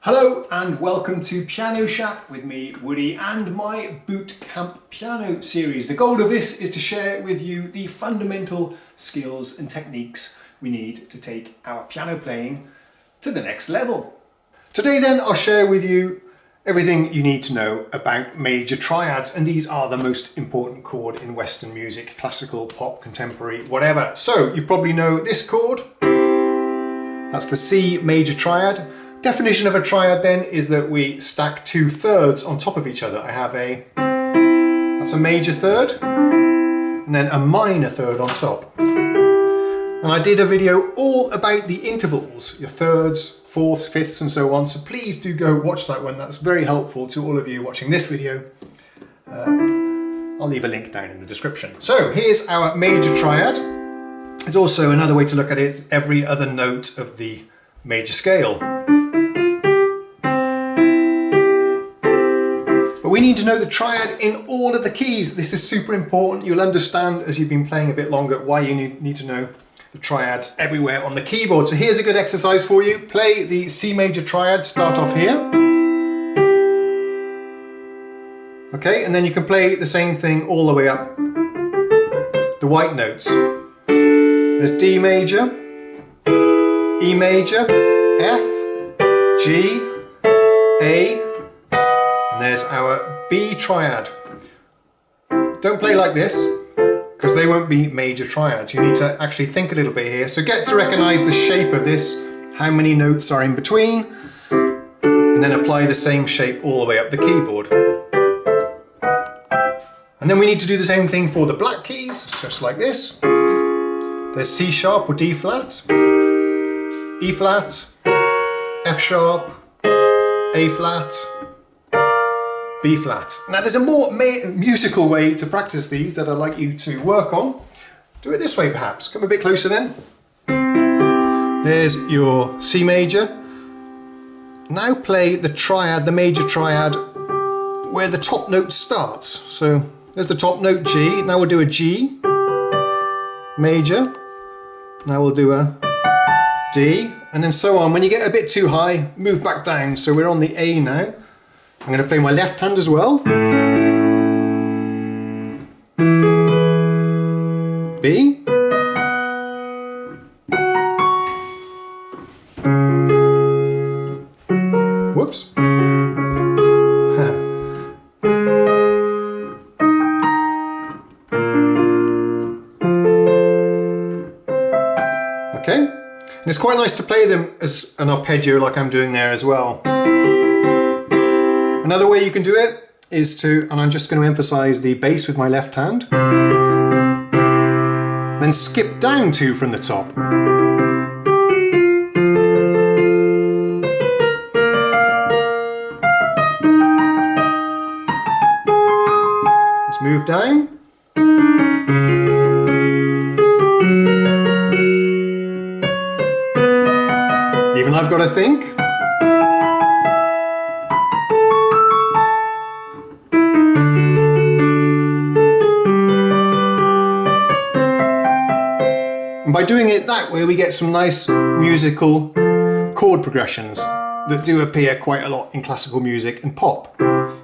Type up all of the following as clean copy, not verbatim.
Hello and welcome to Piano Shack with me, Woody, and my boot camp piano series. The goal of this is to share with you the fundamental skills and techniques we need to take our piano playing to the next level. Today then I'll share with you everything you need to know about major triads, and these are the most important chord in Western music, classical, pop, contemporary, whatever. So you probably know this chord, that's the C major triad. Definition of a triad then is that we stack two thirds on top of each other. I have that's a major third, and then a minor third on top. And I did a video all about the intervals, your thirds, fourths, fifths, and so on. So please do go watch that one. That's very helpful to all of you watching this video. I'll leave a link down in the description. So here's our major triad. It's also another way to look at it, it's every other note of the major scale. But we need to know the triad in all of the keys. This is super important. You'll understand as you've been playing a bit longer why you need to know the triads everywhere on the keyboard. So here's a good exercise for you. Play the C major triad, start off here. Okay, and then you can play the same thing all the way up the white notes. There's D major, E major, F, G, A, and there's our B triad. Don't play like this, because they won't be major triads. You need to actually think a little bit here. So get to recognize the shape of this, how many notes are in between, and then apply the same shape all the way up the keyboard. And then we need to do the same thing for the black keys, just like this. There's C sharp or D flat, E flat, F sharp, A flat, B flat. Now there's a more musical way to practice these that I'd like you to work on. Do it this way perhaps. Come a bit closer then. There's your C major. Now play the triad, the major triad, where the top note starts. So there's the top note G. Now we'll do a G major. Now we'll do a D, and then so on. When you get a bit too high, move back down. So we're on the A now. I'm going to play my left hand as well. B. Whoops. Okay. And it's quite nice to play them as an arpeggio like I'm doing there as well. Another way you can do it is to, and I'm just going to emphasize the bass with my left hand, then skip down two from the top. Let's move down. Even I've got to think. And by doing it that way, we get some nice musical chord progressions that do appear quite a lot in classical music and pop.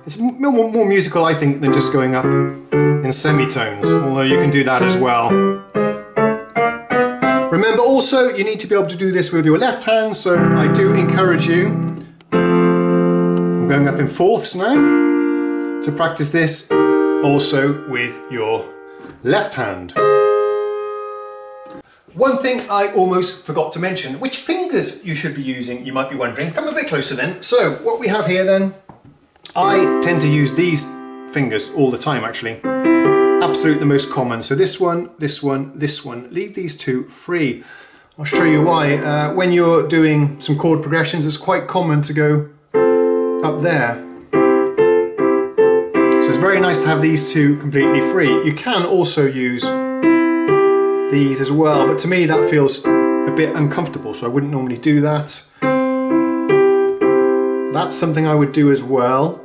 It's more musical, I think, than just going up in semitones, although you can do that as well. Remember also, you need to be able to do this with your left hand, so I do encourage you, I'm going up in fourths now, to practice this also with your left hand. One thing I almost forgot to mention, which fingers you should be using, you might be wondering. Come a bit closer then. So what we have here then, I tend to use these fingers all the time actually. Absolutely the most common. So this one, this one, this one. Leave these two free. I'll show you why. When you're doing some chord progressions, it's quite common to go up there. So it's very nice to have these two completely free. You can also use these as well, but to me that feels a bit uncomfortable, so I wouldn't normally do that. That's something I would do as well.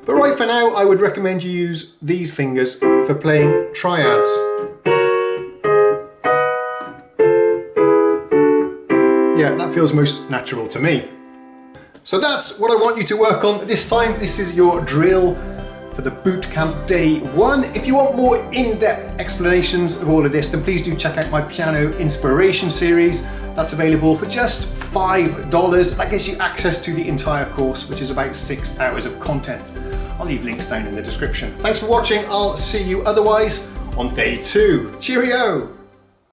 But right for now, I would recommend you use these fingers for playing triads. Yeah, that feels most natural to me. So that's what I want you to work on this time. This is your drill for the bootcamp day 1. If you want more in-depth explanations of all of this, then please do check out my piano inspiration series. That's available for just $5. That gives you access to the entire course, which is about 6 hours of content. I'll leave links down in the description. Thanks for watching. I'll see you otherwise on day 2. Cheerio!